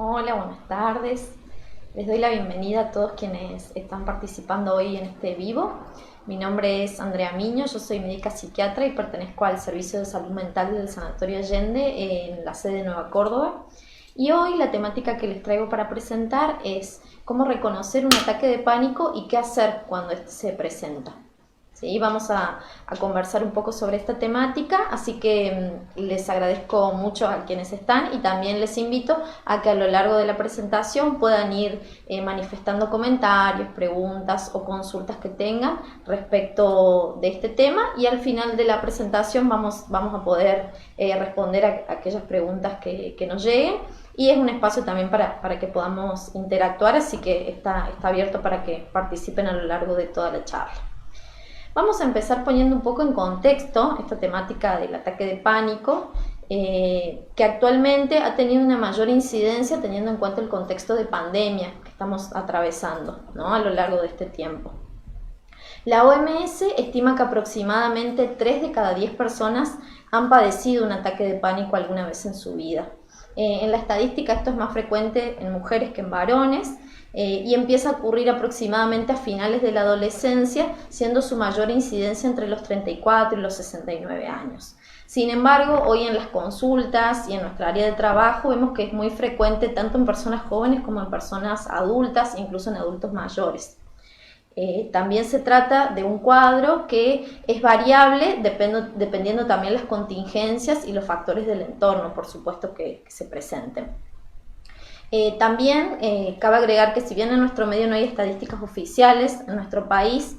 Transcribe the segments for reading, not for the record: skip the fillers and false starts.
Hola, buenas tardes. Les doy la bienvenida a todos quienes están participando hoy en este vivo. Mi nombre es Andrea Miño, yo soy médica psiquiatra y pertenezco al Servicio de Salud Mental del Sanatorio Allende en la sede de Nueva Córdoba. Y hoy la temática que les traigo para presentar es cómo reconocer un ataque de pánico y qué hacer cuando este se presenta. ¿Sí? Vamos a conversar un poco sobre esta temática, así que les agradezco mucho a quienes están y también les invito a que a lo largo de la presentación puedan ir manifestando comentarios, preguntas o consultas que tengan respecto de este tema, y al final de la presentación vamos a poder responder a aquellas preguntas que nos lleguen, y es un espacio también para que podamos interactuar, así que está abierto para que participen a lo largo de toda la charla. Vamos a empezar poniendo un poco en contexto esta temática del ataque de pánico, que actualmente ha tenido una mayor incidencia teniendo en cuenta el contexto de pandemia que estamos atravesando, ¿no?, a lo largo de este tiempo. La OMS estima que aproximadamente 3 de cada 10 personas han padecido un ataque de pánico alguna vez en su vida. En la estadística esto es más frecuente en mujeres que en varones, y empieza a ocurrir aproximadamente a finales de la adolescencia, siendo su mayor incidencia entre los 34 y los 69 años. Sin embargo, hoy en las consultas y en nuestra área de trabajo vemos que es muy frecuente tanto en personas jóvenes como en personas adultas, incluso en adultos mayores. También se trata de un cuadro que es variable dependiendo también las contingencias y los factores del entorno, por supuesto, que se presenten. También cabe agregar que si bien en nuestro medio no hay estadísticas oficiales, en nuestro país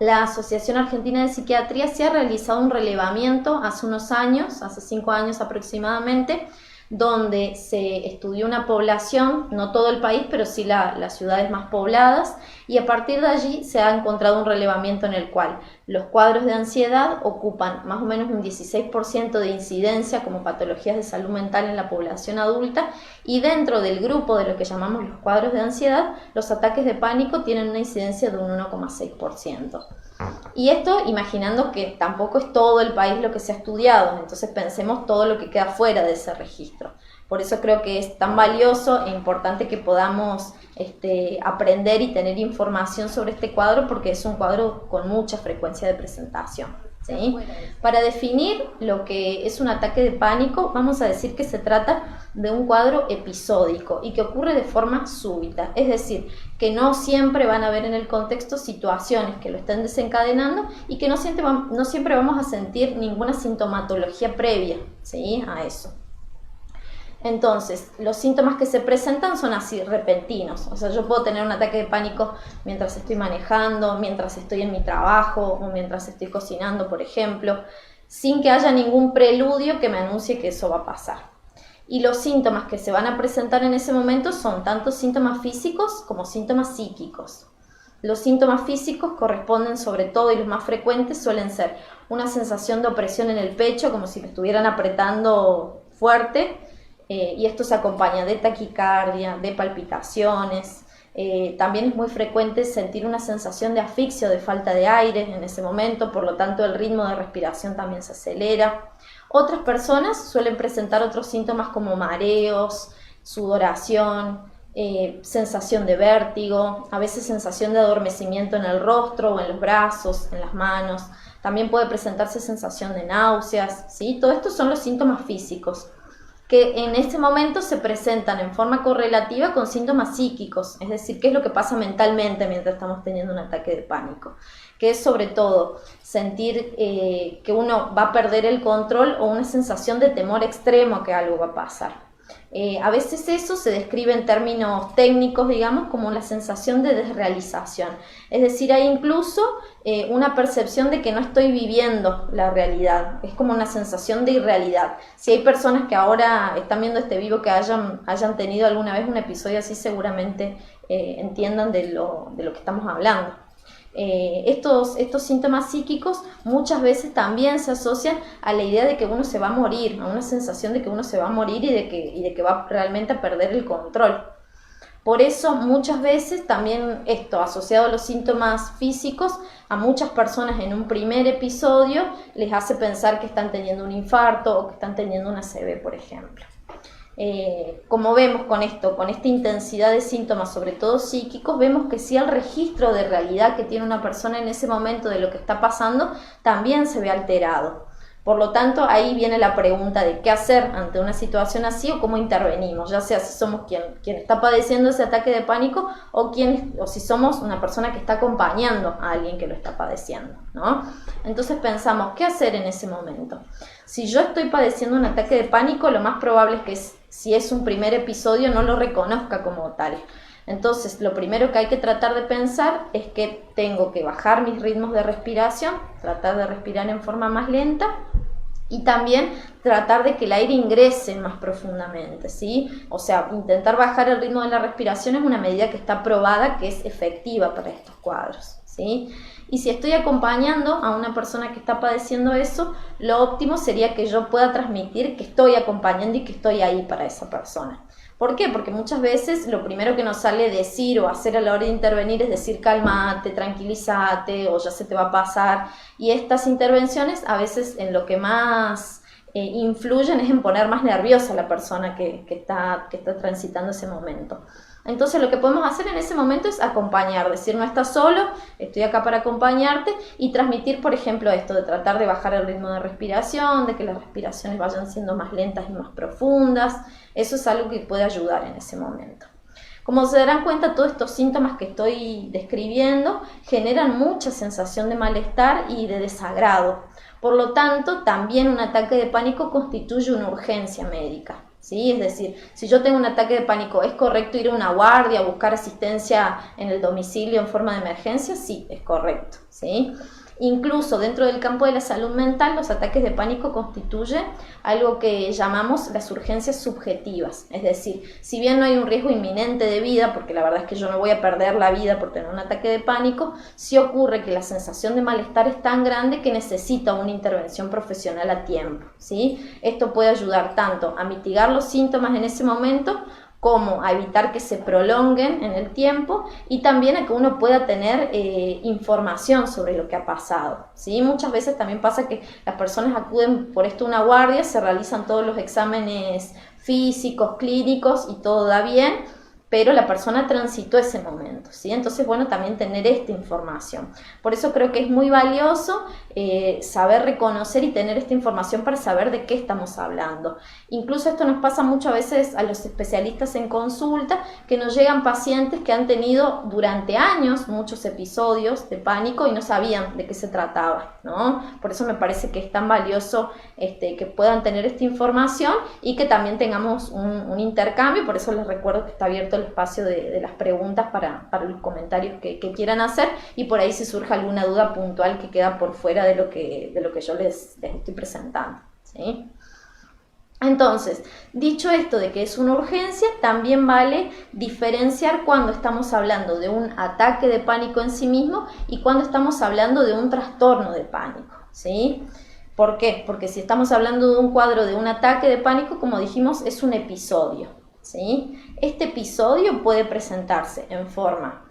la Asociación Argentina de Psiquiatría sí ha realizado un relevamiento hace unos años, hace 5 años aproximadamente, donde se estudió una población, no todo el país, pero sí las ciudades más pobladas, y a partir de allí se ha encontrado un relevamiento en el cual los cuadros de ansiedad ocupan más o menos un 16% de incidencia como patologías de salud mental en la población adulta, y dentro del grupo de lo que llamamos los cuadros de ansiedad, los ataques de pánico tienen una incidencia de un 1,6%. Y esto imaginando que tampoco es todo el país lo que se ha estudiado, entonces pensemos todo lo que queda fuera de ese registro. Por eso creo que es tan valioso e importante que podamos aprender y tener información sobre este cuadro, porque es un cuadro con mucha frecuencia de presentación, ¿sí? Para definir lo que es un ataque de pánico, vamos a decir que se trata de un cuadro episódico y que ocurre de forma súbita, es decir, que no siempre van a haber en el contexto situaciones que lo estén desencadenando y que no siempre vamos a sentir ninguna sintomatología previa, ¿sí?, a eso. Entonces, los síntomas que se presentan son así, repentinos. O sea, yo puedo tener un ataque de pánico mientras estoy manejando, mientras estoy en mi trabajo o mientras estoy cocinando, por ejemplo, sin que haya ningún preludio que me anuncie que eso va a pasar. Y los síntomas que se van a presentar en ese momento son tanto síntomas físicos como síntomas psíquicos. Los síntomas físicos corresponden sobre todo, y los más frecuentes suelen ser una sensación de opresión en el pecho, como si me estuvieran apretando fuerte, y esto se acompaña de taquicardia, de palpitaciones. También es muy frecuente sentir una sensación de asfixia o de falta de aire en ese momento, por lo tanto el ritmo de respiración también se acelera. Otras personas suelen presentar otros síntomas como mareos, sudoración, sensación de vértigo, a veces sensación de adormecimiento en el rostro o en los brazos, en las manos. También puede presentarse sensación de náuseas, ¿sí? Todo esto son los síntomas físicos, que en este momento se presentan en forma correlativa con síntomas psíquicos, es decir, qué es lo que pasa mentalmente mientras estamos teniendo un ataque de pánico, que es sobre todo sentir que uno va a perder el control o una sensación de temor extremo que algo va a pasar. A veces eso se describe en términos técnicos, digamos, como la sensación de desrealización. Es decir, hay incluso una percepción de que no estoy viviendo la realidad. Es como una sensación de irrealidad. Si hay personas que ahora están viendo este vivo que hayan tenido alguna vez un episodio así, seguramente entiendan de lo que estamos hablando. Estos síntomas psíquicos muchas veces también se asocian a la idea de que uno se va a morir, a una sensación de que uno se va a morir y de que va realmente a perder el control. Por eso muchas veces también esto, asociado a los síntomas físicos, a muchas personas en un primer episodio les hace pensar que están teniendo un infarto o que están teniendo una ACV, por ejemplo. como vemos con esto, con esta intensidad de síntomas, sobre todo psíquicos, vemos que si el registro de realidad que tiene una persona en ese momento de lo que está pasando también se ve alterado. Por lo tanto, ahí viene la pregunta de qué hacer ante una situación así o cómo intervenimos, ya sea si somos quien está padeciendo ese ataque de pánico o si somos una persona que está acompañando a alguien que lo está padeciendo, ¿no? Entonces pensamos, ¿qué hacer en ese momento? Si yo estoy padeciendo un ataque de pánico, lo más probable es que si es un primer episodio no lo reconozca como tal. Entonces, lo primero que hay que tratar de pensar es que tengo que bajar mis ritmos de respiración, tratar de respirar en forma más lenta y también tratar de que el aire ingrese más profundamente, ¿sí? O sea, intentar bajar el ritmo de la respiración es una medida que está probada, que es efectiva para estos cuadros, ¿sí? Y si estoy acompañando a una persona que está padeciendo eso, lo óptimo sería que yo pueda transmitir que estoy acompañando y que estoy ahí para esa persona. ¿Por qué? Porque muchas veces lo primero que nos sale decir o hacer a la hora de intervenir es decir cálmate, tranquilízate o ya se te va a pasar. Y estas intervenciones a veces en lo que más influyen es en poner más nerviosa a la persona que está transitando ese momento. Entonces lo que podemos hacer en ese momento es acompañar, decir no estás solo, estoy acá para acompañarte y transmitir, por ejemplo, esto de tratar de bajar el ritmo de respiración, de que las respiraciones vayan siendo más lentas y más profundas. Eso es algo que puede ayudar en ese momento. Como se darán cuenta, todos estos síntomas que estoy describiendo generan mucha sensación de malestar y de desagrado. Por lo tanto, también un ataque de pánico constituye una urgencia médica. ¿Sí? Es decir, si yo tengo un ataque de pánico, ¿es correcto ir a una guardia, buscar asistencia en el domicilio en forma de emergencia? Sí, es correcto, ¿sí? Incluso dentro del campo de la salud mental, los ataques de pánico constituyen algo que llamamos las urgencias subjetivas. Es decir, si bien no hay un riesgo inminente de vida, porque la verdad es que yo no voy a perder la vida por tener un ataque de pánico, sí ocurre que la sensación de malestar es tan grande que necesita una intervención profesional a tiempo, ¿sí? Esto puede ayudar tanto a mitigar los síntomas en ese momento, como a evitar que se prolonguen en el tiempo y también a que uno pueda tener información sobre lo que ha pasado, ¿sí? Muchas veces también pasa que las personas acuden por esto a una guardia, se realizan todos los exámenes físicos, clínicos y todo da bien, pero la persona transitó ese momento, ¿sí? Entonces, bueno, también tener esta información. Por eso creo que es muy valioso saber reconocer y tener esta información para saber de qué estamos hablando. Incluso esto nos pasa muchas veces a los especialistas en consulta, que nos llegan pacientes que han tenido durante años muchos episodios de pánico y no sabían de qué se trataba, ¿no? Por eso me parece que es tan valioso que puedan tener esta información y que también tengamos un intercambio. Por eso les recuerdo que está abierto el espacio de las preguntas para los comentarios que quieran hacer y por ahí si surge alguna duda puntual que queda por fuera de lo que yo les estoy presentando, ¿sí? Entonces, dicho esto de que es una urgencia, también vale diferenciar cuando estamos hablando de un ataque de pánico en sí mismo y cuando estamos hablando de un trastorno de pánico, ¿sí? ¿Por qué? Porque si estamos hablando de un cuadro de un ataque de pánico, como dijimos, es un episodio, ¿sí? Este episodio puede presentarse en forma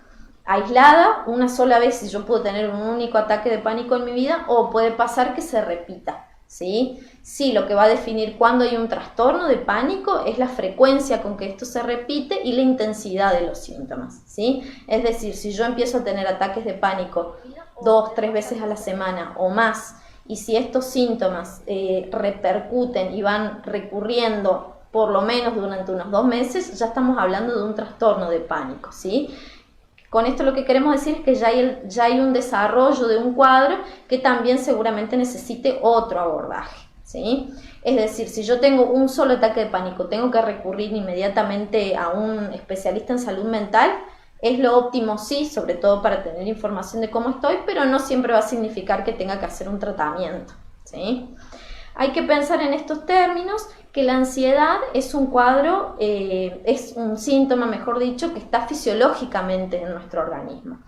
aislada, una sola vez si yo puedo tener un único ataque de pánico en mi vida, o puede pasar que se repita, ¿sí? Sí, lo que va a definir cuando hay un trastorno de pánico es la frecuencia con que esto se repite y la intensidad de los síntomas, ¿sí? Es decir, si yo empiezo a tener ataques de pánico 2, 3 veces a la semana o más, y si estos síntomas repercuten y van recurriendo por lo menos durante unos 2 meses, ya estamos hablando de un trastorno de pánico, ¿sí? Con esto lo que queremos decir es que ya hay un desarrollo de un cuadro que también seguramente necesite otro abordaje, ¿sí? Es decir, si yo tengo un solo ataque de pánico, tengo que recurrir inmediatamente a un especialista en salud mental, es lo óptimo, sí, sobre todo para tener información de cómo estoy, pero no siempre va a significar que tenga que hacer un tratamiento, ¿sí? Hay que pensar en estos términos, que la ansiedad es un cuadro, es un síntoma, mejor dicho, que está fisiológicamente en nuestro organismo.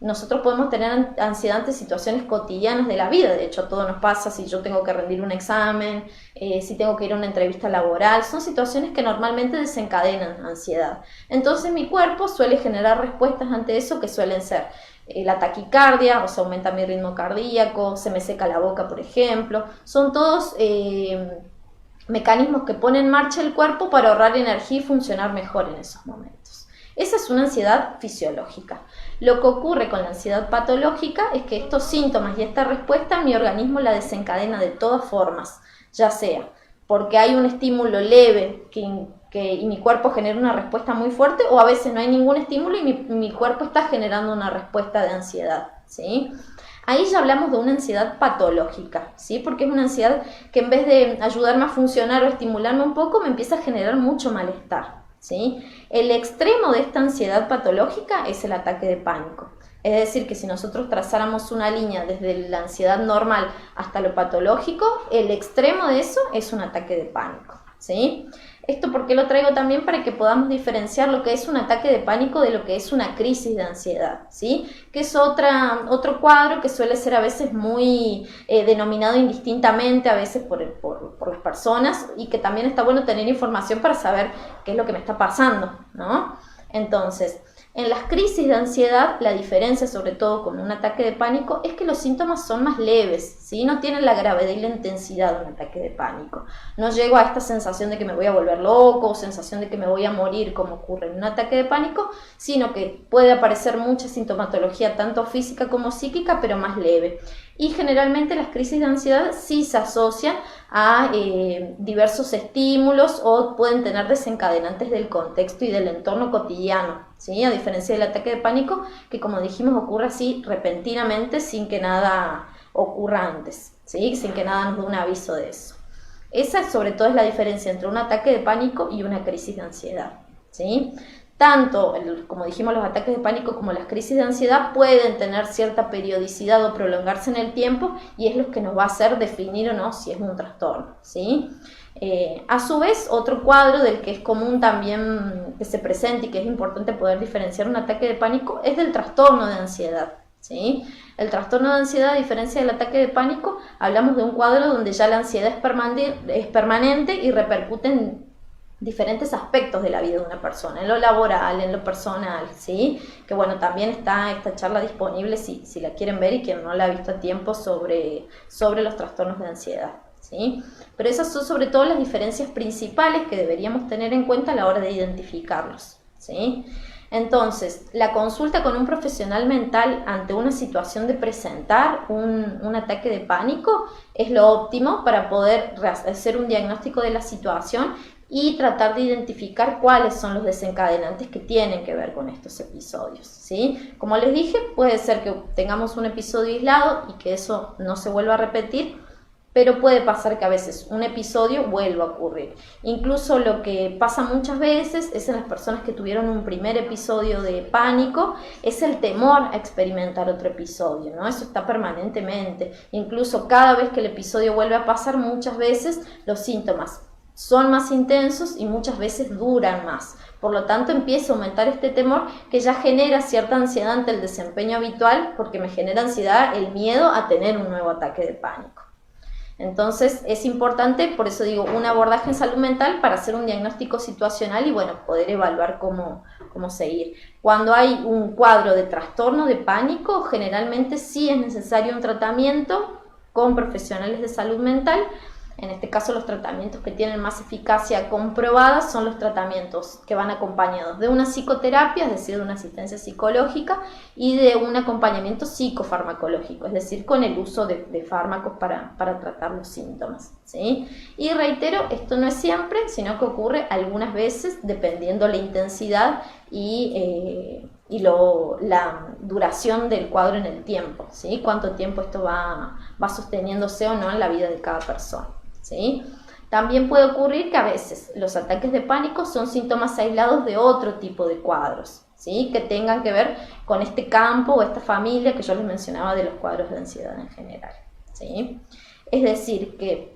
Nosotros podemos tener ansiedad ante situaciones cotidianas de la vida, de hecho a todo nos pasa, si yo tengo que rendir un examen, si tengo que ir a una entrevista laboral, son situaciones que normalmente desencadenan ansiedad. Entonces mi cuerpo suele generar respuestas ante eso que suelen ser la taquicardia, o sea, aumenta mi ritmo cardíaco, se me seca la boca, por ejemplo, son todos mecanismos que pone en marcha el cuerpo para ahorrar energía y funcionar mejor en esos momentos. Esa es una ansiedad fisiológica. Lo que ocurre con la ansiedad patológica es que estos síntomas y esta respuesta mi organismo la desencadena de todas formas, ya sea porque hay un estímulo leve y mi cuerpo genera una respuesta muy fuerte, o a veces no hay ningún estímulo y mi cuerpo está generando una respuesta de ansiedad, ¿sí? Ahí ya hablamos de una ansiedad patológica, ¿sí? Porque es una ansiedad que en vez de ayudarme a funcionar o estimularme un poco, me empieza a generar mucho malestar, ¿sí? El extremo de esta ansiedad patológica es el ataque de pánico. Es decir, que si nosotros trazáramos una línea desde la ansiedad normal hasta lo patológico, el extremo de eso es un ataque de pánico, ¿sí? Esto porque lo traigo también para que podamos diferenciar lo que es un ataque de pánico de lo que es una crisis de ansiedad, ¿sí? Que es otro cuadro que suele ser a veces muy denominado indistintamente, a veces por las personas, y que también está bueno tener información para saber qué es lo que me está pasando, ¿no? Entonces, en las crisis de ansiedad, la diferencia, sobre todo con un ataque de pánico, es que los síntomas son más leves, ¿sí? No tienen la gravedad y la intensidad de un ataque de pánico. No llego a esta sensación de que me voy a volver loco o sensación de que me voy a morir como ocurre en un ataque de pánico, sino que puede aparecer mucha sintomatología, tanto física como psíquica, pero más leve. Y generalmente las crisis de ansiedad sí se asocian a diversos estímulos o pueden tener desencadenantes del contexto y del entorno cotidiano, ¿sí? A diferencia del ataque de pánico, que como dijimos ocurre así repentinamente sin que nada ocurra antes, ¿sí? Sin que nada nos dé un aviso de eso. Esa sobre todo es la diferencia entre un ataque de pánico y una crisis de ansiedad, ¿sí? Tanto, como dijimos, los ataques de pánico como las crisis de ansiedad pueden tener cierta periodicidad o prolongarse en el tiempo y es lo que nos va a hacer definir o no si es un trastorno, ¿sí? A su vez, otro cuadro del que es común también que se presente y que es importante poder diferenciar un ataque de pánico es del trastorno de ansiedad, ¿sí? El trastorno de ansiedad, a diferencia del ataque de pánico, hablamos de un cuadro donde ya la ansiedad es permanente y repercute en diferentes aspectos de la vida de una persona, en lo laboral, en lo personal, ¿sí? Que bueno, también está esta charla disponible si la quieren ver y quien no la ha visto a tiempo sobre los trastornos de ansiedad, ¿sí? Pero esas son sobre todo las diferencias principales que deberíamos tener en cuenta a la hora de identificarlos, ¿sí? Entonces, la consulta con un profesional mental ante una situación de presentar un ataque de pánico es lo óptimo para poder hacer un diagnóstico de la situación y tratar de identificar cuáles son los desencadenantes que tienen que ver con estos episodios, ¿sí? Como les dije, puede ser que tengamos un episodio aislado y que eso no se vuelva a repetir, pero puede pasar que a veces un episodio vuelva a ocurrir. Incluso lo que pasa muchas veces es en las personas que tuvieron un primer episodio de pánico, es el temor a experimentar otro episodio, ¿no? Eso está permanentemente. Incluso cada vez que el episodio vuelve a pasar, muchas veces los síntomas son más intensos y muchas veces duran más. Por lo tanto, empieza a aumentar este temor que ya genera cierta ansiedad ante el desempeño habitual, porque me genera ansiedad el miedo a tener un nuevo ataque de pánico. Entonces, es importante, por eso digo, un abordaje en salud mental para hacer un diagnóstico situacional y bueno, poder evaluar cómo seguir. Cuando hay un cuadro de trastorno de pánico, generalmente sí es necesario un tratamiento con profesionales de salud mental. En este caso, los tratamientos que tienen más eficacia comprobada son los tratamientos que van acompañados de una psicoterapia, es decir, de una asistencia psicológica, y de un acompañamiento psicofarmacológico, es decir, con el uso de fármacos para tratar los síntomas, ¿sí? Y reitero, esto no es siempre, sino que ocurre algunas veces, dependiendo la intensidad y la duración del cuadro en el tiempo, ¿sí? Cuánto tiempo esto va sosteniéndose o no en la vida de cada persona, ¿sí? También puede ocurrir que a veces los ataques de pánico son síntomas aislados de otro tipo de cuadros, ¿sí? Que tengan que ver con este campo o esta familia que yo les mencionaba de los cuadros de ansiedad en general, ¿sí? Es decir, que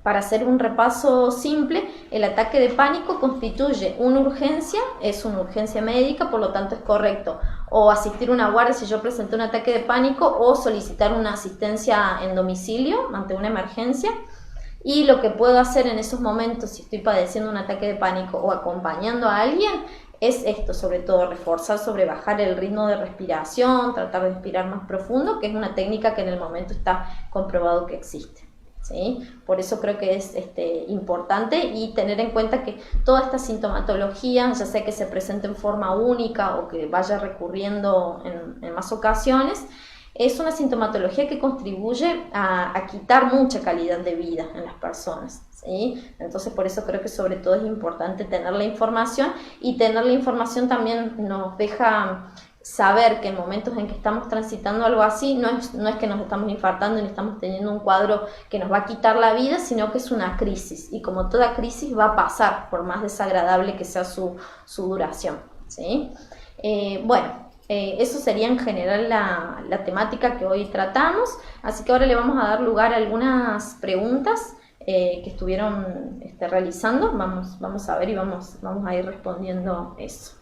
para hacer un repaso simple, el ataque de pánico constituye una urgencia, es una urgencia médica, por lo tanto es correcto o asistir a una guardia si yo presenté un ataque de pánico o solicitar una asistencia en domicilio ante una emergencia. Y lo que puedo hacer en esos momentos, si estoy padeciendo un ataque de pánico o acompañando a alguien, es esto, sobre todo reforzar sobre bajar el ritmo de respiración, tratar de respirar más profundo, que es una técnica que en el momento está comprobado que existe. ¿sí? Por eso creo que es importante y tener en cuenta que toda esta sintomatología, ya sea que se presente en forma única o que vaya recurriendo en más ocasiones, es una sintomatología que contribuye a quitar mucha calidad de vida en las personas, ¿sí? Entonces por eso creo que sobre todo es importante tener la información, y tener la información también nos deja saber que en momentos en que estamos transitando algo así, no es que nos estamos infartando ni estamos teniendo un cuadro que nos va a quitar la vida, sino que es una crisis, y como toda crisis va a pasar, por más desagradable que sea su duración, ¿sí? Eso sería en general la temática que hoy tratamos, así que ahora le vamos a dar lugar a algunas preguntas que estuvieron realizando. Vamos a ver y vamos a ir respondiendo eso.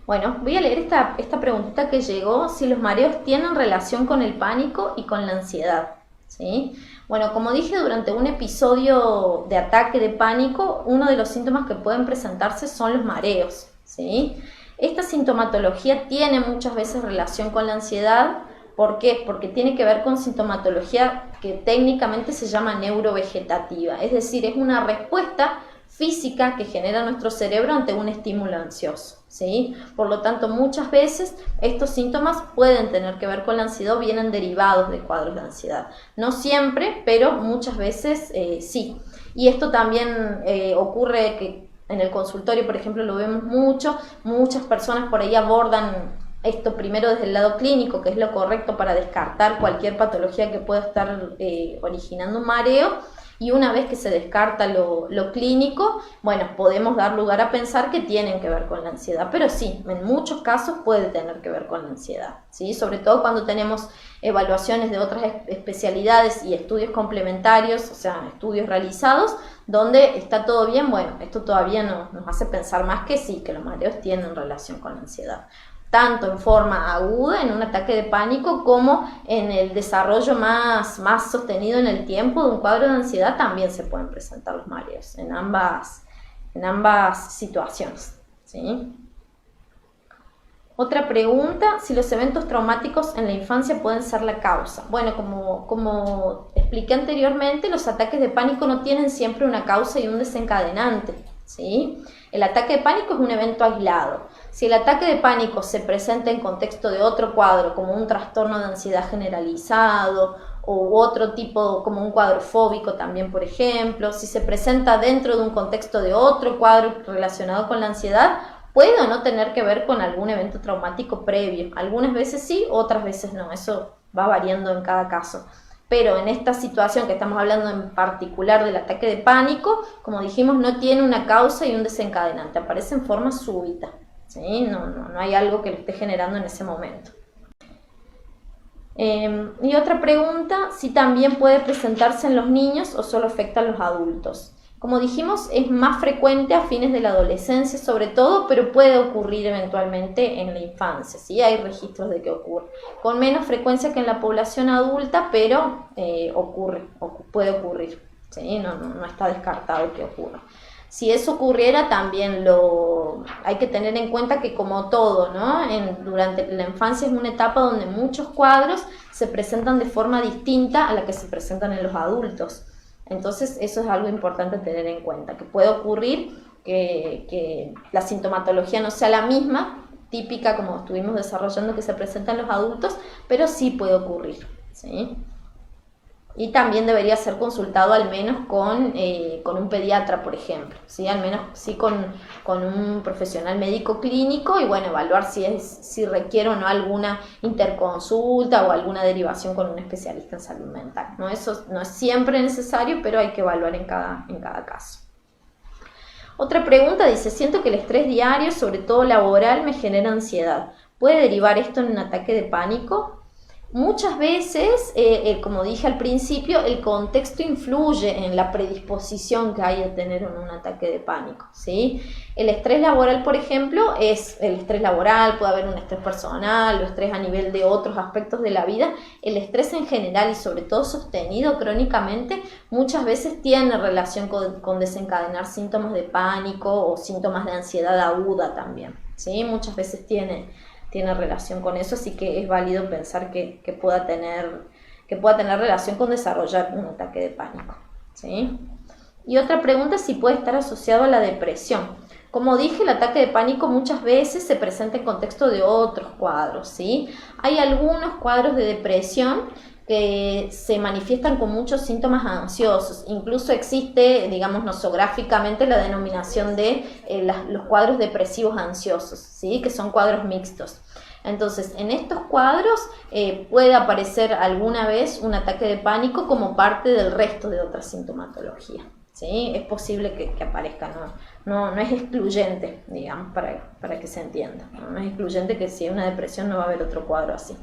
Bueno, voy a leer esta preguntita que llegó: si los mareos tienen relación con el pánico y con la ansiedad, ¿sí? Bueno, como dije, durante un episodio de ataque de pánico, uno de los síntomas que pueden presentarse son los mareos, ¿sí? Esta sintomatología tiene muchas veces relación con la ansiedad. ¿Por qué? Porque tiene que ver con sintomatología que técnicamente se llama neurovegetativa, es decir, es una respuesta física que genera nuestro cerebro ante un estímulo ansioso, ¿sí? Por lo tanto, muchas veces estos síntomas pueden tener que ver con la ansiedad o vienen derivados de cuadros de ansiedad. No siempre, pero muchas veces sí. Y esto también ocurre que en el consultorio, por ejemplo, lo vemos mucho. Muchas personas por ahí abordan esto primero desde el lado clínico, que es lo correcto para descartar cualquier patología que pueda estar originando un mareo. Y una vez que se descarta lo clínico, bueno, podemos dar lugar a pensar que tienen que ver con la ansiedad, pero sí, en muchos casos puede tener que ver con la ansiedad, ¿sí? Sobre todo cuando tenemos evaluaciones de otras especialidades y estudios complementarios, o sea, estudios realizados, donde está todo bien. Bueno, esto todavía nos hace pensar más que sí, que los mareos tienen relación con la ansiedad, tanto en forma aguda, en un ataque de pánico, como en el desarrollo más sostenido en el tiempo de un cuadro de ansiedad. También se pueden presentar los mareos en ambas situaciones, ¿sí? Otra pregunta: si los eventos traumáticos en la infancia pueden ser la causa. Bueno, como expliqué anteriormente, los ataques de pánico no tienen siempre una causa y un desencadenante, ¿sí? El ataque de pánico es un evento aislado. Si el ataque de pánico se presenta en contexto de otro cuadro, como un trastorno de ansiedad generalizado, o otro tipo, como un cuadro fóbico también, por ejemplo, si se presenta dentro de un contexto de otro cuadro relacionado con la ansiedad, puede o no tener que ver con algún evento traumático previo. Algunas veces sí, otras veces no, eso va variando en cada caso. Pero en esta situación que estamos hablando en particular del ataque de pánico, como dijimos, no tiene una causa y un desencadenante, aparece en forma súbita, ¿sí? No hay algo que lo esté generando en ese momento. Y otra pregunta: si también puede presentarse en los niños o solo afecta a los adultos. Como dijimos, es más frecuente a fines de la adolescencia sobre todo, pero puede ocurrir eventualmente en la infancia, ¿sí? Hay registros de que ocurre con menos frecuencia que en la población adulta, pero puede ocurrir, ¿sí? No está descartado que ocurra. Si eso ocurriera, también hay que tener en cuenta que, como todo, ¿no? Durante la infancia es una etapa donde muchos cuadros se presentan de forma distinta a la que se presentan en los adultos. Entonces eso es algo importante tener en cuenta, que puede ocurrir que la sintomatología no sea la misma, típica como estuvimos desarrollando, que se presenta en los adultos, pero sí puede ocurrir, ¿sí? Y también debería ser consultado al menos con un pediatra, por ejemplo, ¿sí? Al menos sí con un profesional médico clínico, y bueno, evaluar si requiere o no alguna interconsulta o alguna derivación con un especialista en salud mental, ¿no? Eso no es siempre necesario, pero hay que evaluar en cada caso. Otra pregunta dice: siento que el estrés diario, sobre todo laboral, me genera ansiedad. ¿Puede derivar esto en un ataque de pánico? Muchas veces, como dije al principio, el contexto influye en la predisposición que hay a tener un ataque de pánico, ¿sí? El estrés laboral, por ejemplo, es el estrés laboral, puede haber un estrés personal o estrés a nivel de otros aspectos de la vida. El estrés en general, y sobre todo sostenido crónicamente, muchas veces tiene relación con desencadenar síntomas de pánico o síntomas de ansiedad aguda también, ¿sí? Muchas veces tiene tiene relación con eso, así que es válido pensar que pueda tener relación con desarrollar un ataque de pánico, ¿sí? Y otra pregunta es si puede estar asociado a la depresión. Como dije, el ataque de pánico muchas veces se presenta en contexto de otros cuadros, ¿sí? Hay algunos cuadros de depresión que se manifiestan con muchos síntomas ansiosos. Incluso existe, digamos, nosográficamente la denominación de los cuadros depresivos ansiosos, ¿sí? Que son cuadros mixtos. Entonces, en estos cuadros puede aparecer alguna vez un ataque de pánico como parte del resto de otra sintomatología, ¿sí? Es posible que aparezca, no es excluyente, digamos, para que se entienda. No es excluyente que si hay una depresión no va a haber otro cuadro así.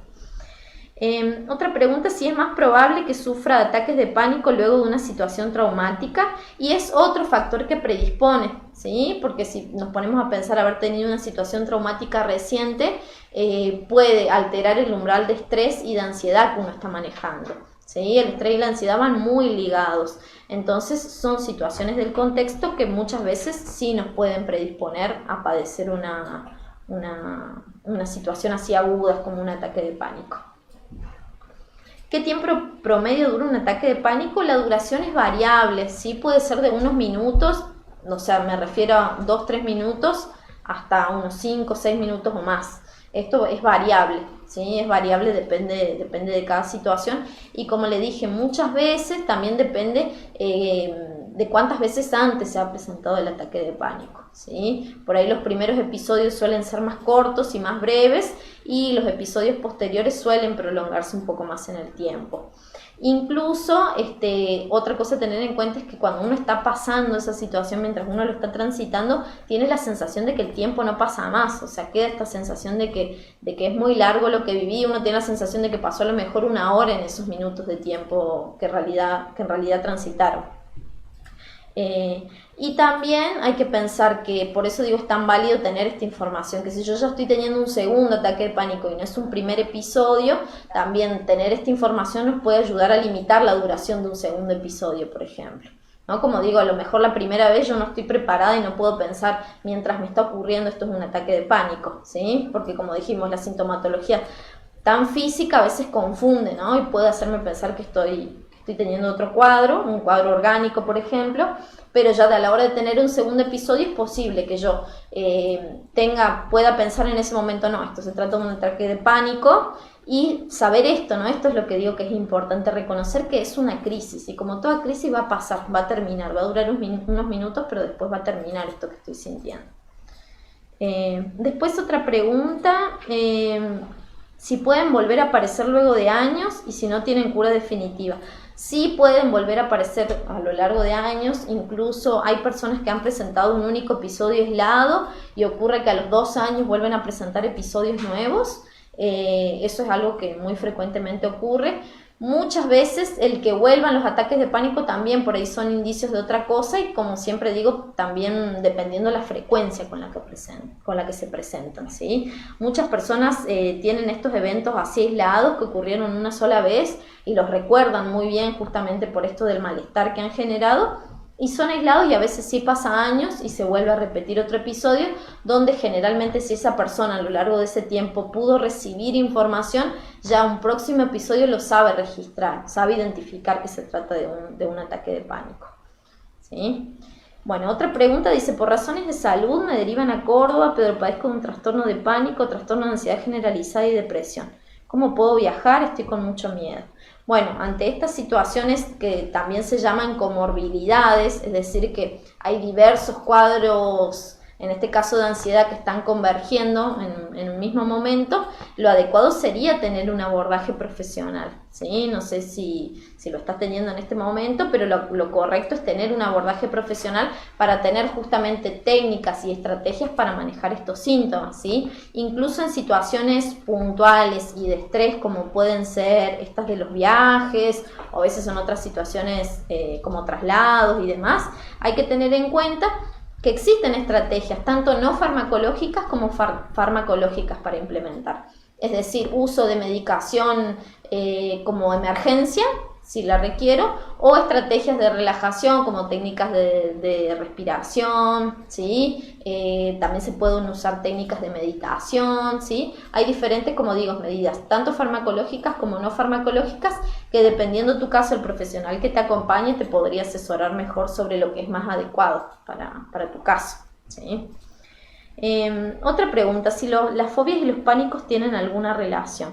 Otra pregunta, si es más probable que sufra ataques de pánico luego de una situación traumática, y es otro factor que predispone, ¿sí? Porque si nos ponemos a pensar haber tenido una situación traumática reciente, puede alterar el umbral de estrés y de ansiedad que uno está manejando, ¿sí? El estrés y la ansiedad van muy ligados, entonces son situaciones del contexto que muchas veces sí nos pueden predisponer a padecer una situación así aguda como un ataque de pánico. ¿Qué tiempo promedio dura un ataque de pánico? La duración es variable, ¿sí? Puede ser de unos minutos, o sea, me refiero a 2-3 minutos, hasta unos 5-6 minutos o más. Esto es variable, ¿sí? Es variable, depende de cada situación. Y como le dije, muchas veces también depende de cuántas veces antes se ha presentado el ataque de pánico, ¿sí? Por ahí los primeros episodios suelen ser más cortos y más breves, y los episodios posteriores suelen prolongarse un poco más en el tiempo. Incluso, otra cosa a tener en cuenta es que cuando uno está pasando esa situación, mientras uno lo está transitando, tiene la sensación de que el tiempo no pasa más, o sea, queda esta sensación de que es muy largo lo que viví, uno tiene la sensación de que pasó a lo mejor una hora en esos minutos de tiempo que en realidad transitaron. Y también hay que pensar que, por eso digo, es tan válido tener esta información, que si yo ya estoy teniendo un segundo ataque de pánico y no es un primer episodio, también tener esta información nos puede ayudar a limitar la duración de un segundo episodio, por ejemplo, ¿no? Como digo, a lo mejor la primera vez yo no estoy preparada y no puedo pensar mientras me está ocurriendo esto es un ataque de pánico, ¿sí? Porque como dijimos, la sintomatología tan física a veces confunde, ¿no? Y puede hacerme pensar que estoy teniendo otro cuadro, un cuadro orgánico, por ejemplo, pero ya a la hora de tener un segundo episodio es posible que yo pueda pensar en ese momento, no, esto se trata de un ataque de pánico, y saber esto, ¿no? Esto es lo que digo que es importante, reconocer que es una crisis, y como toda crisis va a pasar, va a terminar, va a durar unos minutos, pero después va a terminar esto que estoy sintiendo. Después otra pregunta, si pueden volver a aparecer luego de años y si no tienen cura definitiva. Sí pueden volver a aparecer a lo largo de años, incluso hay personas que han presentado un único episodio aislado y ocurre que a los 2 años vuelven a presentar episodios nuevos. Eso es algo que muy frecuentemente ocurre. Muchas veces el que vuelvan los ataques de pánico también por ahí son indicios de otra cosa, y como siempre digo, también dependiendo de la frecuencia con la que se presentan, ¿sí? Muchas personas tienen estos eventos así aislados que ocurrieron una sola vez y los recuerdan muy bien justamente por esto del malestar que han generado, y son aislados, y a veces sí pasa años y se vuelve a repetir otro episodio, donde generalmente si esa persona a lo largo de ese tiempo pudo recibir información, ya un próximo episodio lo sabe registrar, sabe identificar que se trata de un ataque de pánico, ¿sí? Bueno, otra pregunta dice, por razones de salud me derivan a Córdoba, pero padezco de un trastorno de pánico, trastorno de ansiedad generalizada y depresión. ¿Cómo puedo viajar? Estoy con mucho miedo. Bueno, ante estas situaciones que también se llaman comorbilidades, es decir, que hay diversos cuadros, en este caso de ansiedad, que están convergiendo en un mismo momento, lo adecuado sería tener un abordaje profesional, ¿sí? No sé si lo estás teniendo en este momento, pero lo correcto es tener un abordaje profesional para tener justamente técnicas y estrategias para manejar estos síntomas, ¿sí? Incluso en situaciones puntuales y de estrés, como pueden ser estas de los viajes, o a veces son otras situaciones como traslados y demás, hay que tener en cuenta que existen estrategias tanto no farmacológicas como farmacológicas para implementar. Es decir, uso de medicación como emergencia, si la requiero, o estrategias de relajación como técnicas de respiración, ¿sí? También se pueden usar técnicas de meditación, ¿sí? Hay diferentes, como digo, medidas, tanto farmacológicas como no farmacológicas, que dependiendo de tu caso, el profesional que te acompañe te podría asesorar mejor sobre lo que es más adecuado para tu caso, ¿sí? Otra pregunta, si las fobias y los pánicos tienen alguna relación.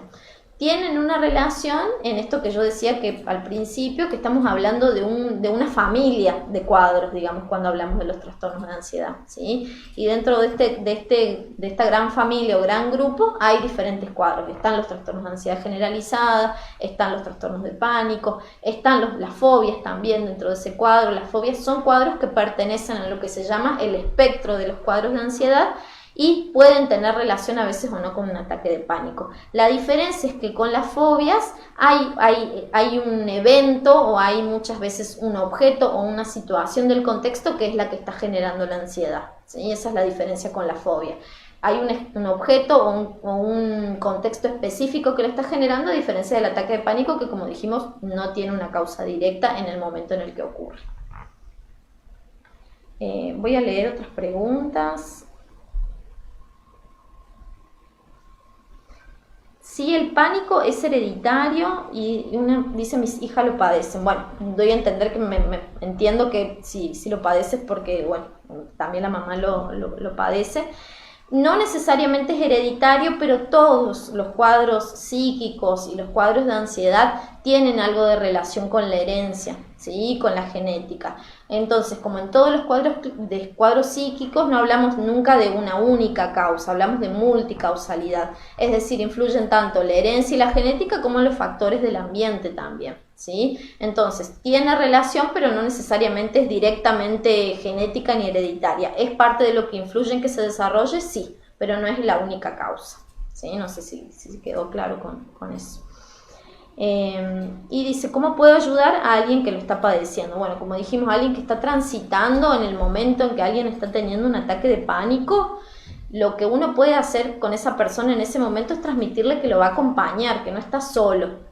Tienen una relación en esto que yo decía que al principio, que estamos hablando de una familia de cuadros, digamos, cuando hablamos de los trastornos de ansiedad, ¿sí? Y dentro de esta gran familia o gran grupo hay diferentes cuadros. Están los trastornos de ansiedad generalizada, están los trastornos de pánico, están las fobias también dentro de ese cuadro. Las fobias son cuadros que pertenecen a lo que se llama el espectro de los cuadros de ansiedad, y pueden tener relación a veces o no con un ataque de pánico. La diferencia es que con las fobias hay un evento o hay muchas veces un objeto o una situación del contexto que es la que está generando la ansiedad, ¿sí? Esa es la diferencia con la fobia. Hay un objeto o un contexto específico que lo está generando, a diferencia del ataque de pánico que, como dijimos, no tiene una causa directa en el momento en el que ocurre. Voy a leer otras preguntas. Si el pánico es hereditario y dice mis hijas lo padecen. Bueno, doy a entender que entiendo que si lo padeces porque, bueno, también la mamá lo padece. No necesariamente es hereditario, pero todos los cuadros psíquicos y los cuadros de ansiedad tienen algo de relación con la herencia, ¿sí? Con la genética. Entonces, como en todos los cuadros psíquicos, no hablamos nunca de una única causa, hablamos de multicausalidad. Es decir, influyen tanto la herencia y la genética como los factores del ambiente también, ¿sí? Entonces, tiene relación, pero no necesariamente es directamente genética ni hereditaria. ¿Es parte de lo que influye en que se desarrolle? Sí, pero no es la única causa, ¿sí? No sé si quedó claro con eso. Y dice, ¿cómo puedo ayudar a alguien que lo está padeciendo? Bueno, como dijimos, alguien que está transitando en el momento en que alguien está teniendo un ataque de pánico, lo que uno puede hacer con esa persona en ese momento es transmitirle que lo va a acompañar, que no está solo.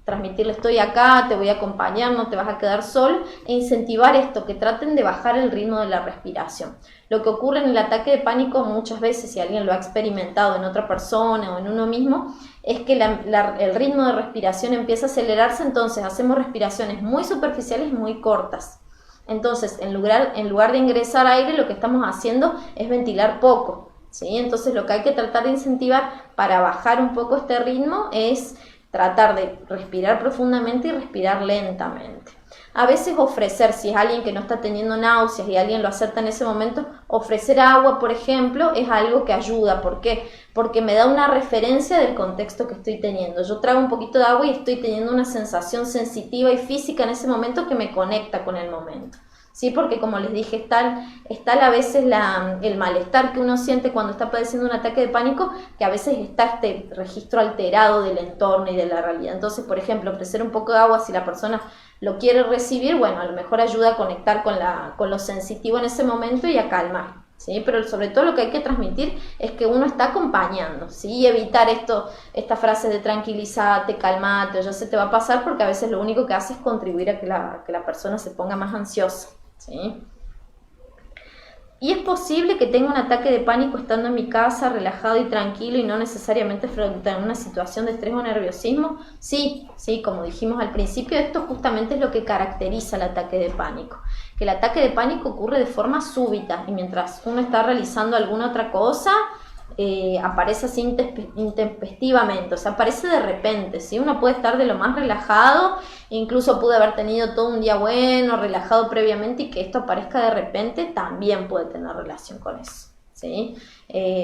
Transmitirle, estoy acá, te voy a acompañar, no te vas a quedar solo, e incentivar esto, que traten de bajar el ritmo de la respiración. Lo que ocurre en el ataque de pánico muchas veces, si alguien lo ha experimentado en otra persona o en uno mismo, es que el ritmo de respiración empieza a acelerarse, entonces hacemos respiraciones muy superficiales y muy cortas. Entonces, en lugar de ingresar aire, lo que estamos haciendo es ventilar poco, ¿sí? Entonces, lo que hay que tratar de incentivar para bajar un poco este ritmo es tratar de respirar profundamente y respirar lentamente. A veces ofrecer, si es alguien que no está teniendo náuseas y alguien lo acepta en ese momento, ofrecer agua, por ejemplo, es algo que ayuda. ¿Por qué? Porque me da una referencia del contexto que estoy teniendo. Yo trago un poquito de agua y estoy teniendo una sensación sensitiva y física en ese momento que me conecta con el momento. ¿Sí? Porque, como les dije, está a veces el malestar que uno siente cuando está padeciendo un ataque de pánico, que a veces está este registro alterado del entorno y de la realidad. Entonces, por ejemplo, ofrecer un poco de agua si la persona lo quiere recibir, bueno, a lo mejor ayuda a conectar con lo sensitivo en ese momento y a calmar, ¿sí? Pero sobre todo lo que hay que transmitir es que uno está acompañando, ¿sí? Y evitar estas frases de tranquilízate, calmate, o ya se te va a pasar, porque a veces lo único que hace es contribuir a que la persona se ponga más ansiosa, ¿sí? Y es posible que tenga un ataque de pánico estando en mi casa, relajado y tranquilo, y no necesariamente frente a una situación de estrés o nerviosismo. Sí, como dijimos al principio, esto justamente es lo que caracteriza el ataque de pánico. Que el ataque de pánico ocurre de forma súbita, y mientras uno está realizando alguna otra cosa, aparece así intempestivamente, o sea, aparece de repente, ¿sí? Uno puede estar de lo más relajado, incluso puede haber tenido todo un día bueno, relajado previamente, y que esto aparezca de repente también puede tener relación con eso, ¿sí?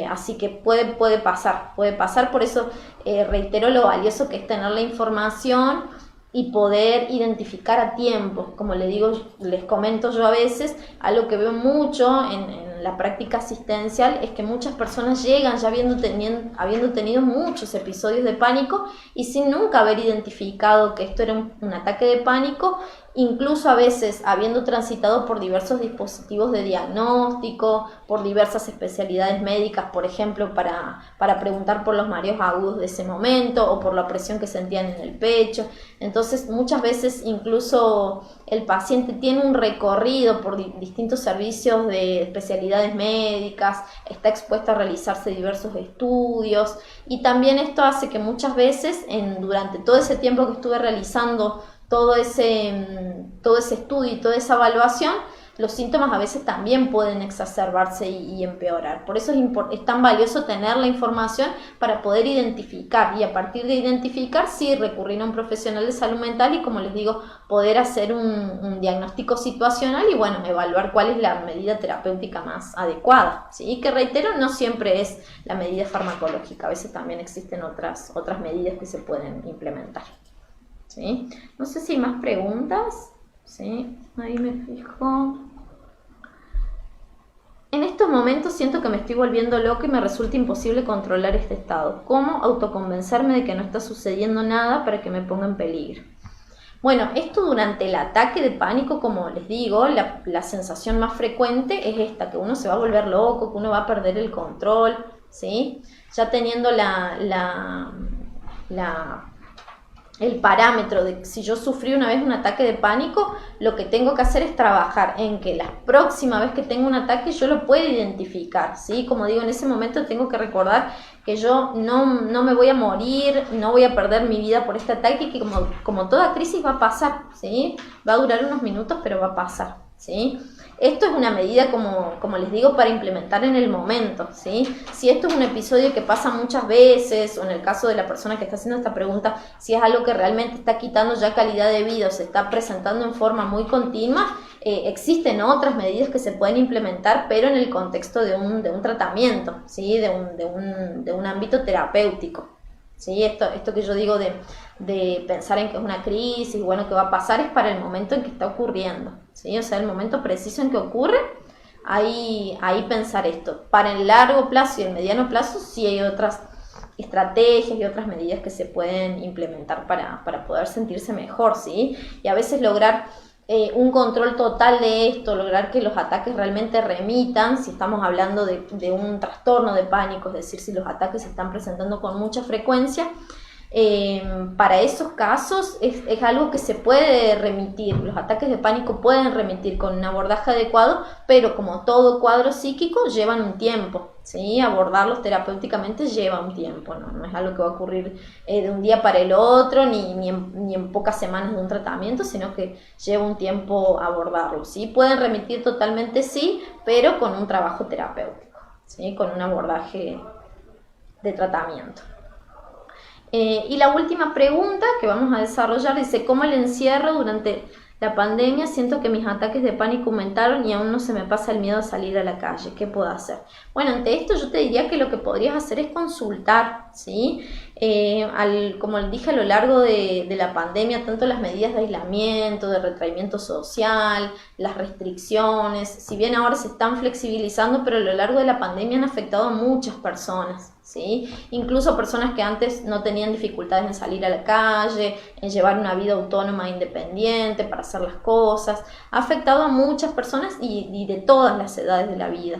Así que puede pasar, por eso reitero lo valioso que es tener la información y poder identificar a tiempo. Como les comento yo a veces, algo que veo mucho en la práctica asistencial es que muchas personas llegan ya habiendo tenido muchos episodios de pánico y sin nunca haber identificado que esto era un ataque de pánico, incluso a veces habiendo transitado por diversos dispositivos de diagnóstico, por diversas especialidades médicas, por ejemplo, para preguntar por los mareos agudos de ese momento o por la presión que sentían en el pecho. Entonces, muchas veces incluso el paciente tiene un recorrido por distintos servicios de especialidades médicas, está expuesto a realizarse diversos estudios, y también esto hace que muchas veces durante todo ese tiempo que estuve realizando todo ese estudio y toda esa evaluación, los síntomas a veces también pueden exacerbarse y empeorar. Por eso es tan valioso tener la información para poder identificar, y a partir de identificar, sí, recurrir a un profesional de salud mental y, como les digo, poder hacer un diagnóstico situacional y, bueno, evaluar cuál es la medida terapéutica más adecuada, ¿sí? Que, reitero, no siempre es la medida farmacológica, a veces también existen otras medidas que se pueden implementar. ¿Sí? No sé si hay más preguntas. ¿Sí? Ahí me fijo. En estos momentos siento que me estoy volviendo loca y me resulta imposible controlar este estado. ¿Cómo autoconvencerme de que no está sucediendo nada para que me ponga en peligro? Bueno, esto durante el ataque de pánico, como les digo, la sensación más frecuente es esta, que uno se va a volver loco, que uno va a perder el control, ¿sí? Ya teniendo el parámetro de si yo sufrí una vez un ataque de pánico, lo que tengo que hacer es trabajar en que la próxima vez que tenga un ataque yo lo pueda identificar, ¿sí? Como digo, en ese momento tengo que recordar que yo no me voy a morir, no voy a perder mi vida por este ataque, y que como toda crisis va a pasar, ¿sí? Va a durar unos minutos, pero va a pasar, ¿sí? Esto es una medida, como les digo, para implementar en el momento, ¿sí? Si esto es un episodio que pasa muchas veces, o en el caso de la persona que está haciendo esta pregunta, si es algo que realmente está quitando ya calidad de vida o se está presentando en forma muy continua, existen otras medidas que se pueden implementar, pero en el contexto de un tratamiento, ¿sí? De un ámbito terapéutico. ¿Sí? Esto que yo digo de pensar en que es una crisis, bueno, que va a pasar, es para el momento en que está ocurriendo, ¿sí? O sea, el momento preciso en que ocurre, ahí pensar esto. Para el largo plazo y el mediano plazo sí hay otras estrategias y otras medidas que se pueden implementar para poder sentirse mejor, ¿sí? Y a veces lograr un control total de esto, lograr que los ataques realmente remitan, si estamos hablando de un trastorno de pánico, es decir, si los ataques se están presentando con mucha frecuencia, para esos casos es algo que se puede remitir. Los ataques de pánico pueden remitir con un abordaje adecuado, pero como todo cuadro psíquico llevan un tiempo, ¿sí? Abordarlos terapéuticamente lleva un tiempo, no es algo que va a ocurrir de un día para el otro, ni en pocas semanas de un tratamiento, sino que lleva un tiempo abordarlo, ¿sí? Pueden remitir totalmente, sí, pero con un trabajo terapéutico, ¿sí? Con un abordaje de tratamiento. Y la última pregunta que vamos a desarrollar dice: ¿cómo el encierro durante la pandemia? Siento que mis ataques de pánico aumentaron y aún no se me pasa el miedo a salir a la calle. ¿Qué puedo hacer? Bueno, ante esto yo te diría que lo que podrías hacer es consultar, ¿sí? Como dije, a lo largo de la pandemia, tanto las medidas de aislamiento, de retraimiento social, las restricciones, si bien ahora se están flexibilizando, pero a lo largo de la pandemia han afectado a muchas personas, ¿sí? Incluso personas que antes no tenían dificultades en salir a la calle, en llevar una vida autónoma e independiente, para hacer las cosas. Ha afectado a muchas personas y de todas las edades de la vida.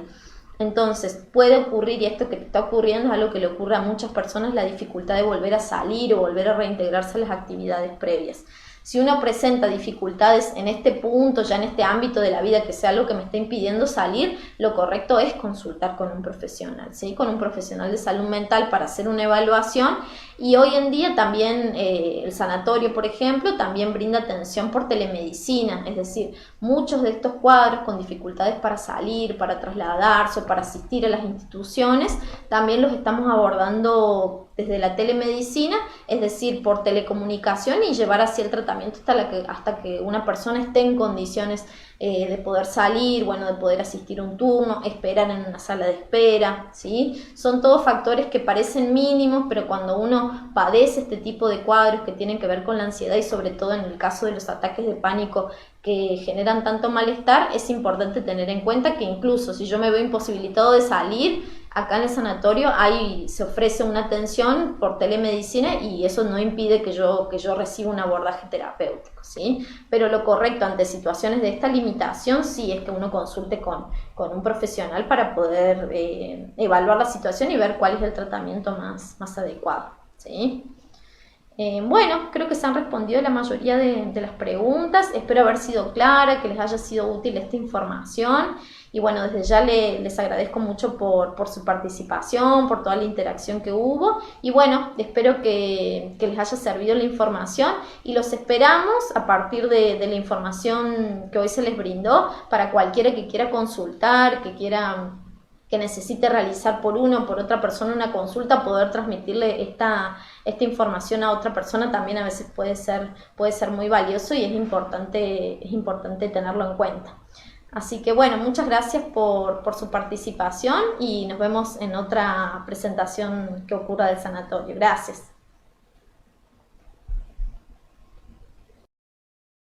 Entonces puede ocurrir, y esto que te está ocurriendo es algo que le ocurre a muchas personas, la dificultad de volver a salir o volver a reintegrarse a las actividades previas. Si uno presenta dificultades en este punto, ya en este ámbito de la vida, que sea algo que me está impidiendo salir, lo correcto es consultar con un profesional, ¿sí? Con un profesional de salud mental para hacer una evaluación. Y hoy en día también el sanatorio, por ejemplo, también brinda atención por telemedicina, es decir, muchos de estos cuadros con dificultades para salir, para trasladarse o para asistir a las instituciones, también los estamos abordando desde la telemedicina, es decir, por telecomunicación, y llevar así el tratamiento hasta que una persona esté en condiciones de poder salir, bueno, de poder asistir a un turno, esperar en una sala de espera, ¿sí? Son todos factores que parecen mínimos, pero cuando uno padece este tipo de cuadros que tienen que ver con la ansiedad y sobre todo en el caso de los ataques de pánico que generan tanto malestar, es importante tener en cuenta que incluso si yo me veo imposibilitado de salir, acá en el sanatorio se ofrece una atención por telemedicina y eso no impide que yo reciba un abordaje terapéutico, ¿sí? Pero lo correcto ante situaciones de esta limitación sí es que uno consulte con un profesional para poder evaluar la situación y ver cuál es el tratamiento más adecuado, ¿sí? Bueno, creo que se han respondido la mayoría de las preguntas. Espero haber sido clara, que les haya sido útil esta información. Y bueno, desde ya les agradezco mucho por su participación, por toda la interacción que hubo. Y bueno, espero que les haya servido la información y los esperamos a partir de la información que hoy se les brindó para cualquiera que quiera consultar, que necesite realizar por una o por otra persona una consulta, poder transmitirle esta información a otra persona también a veces puede ser muy valioso y es importante tenerlo en cuenta. Así que bueno, muchas gracias por su participación y nos vemos en otra presentación que ocurra del sanatorio. Gracias.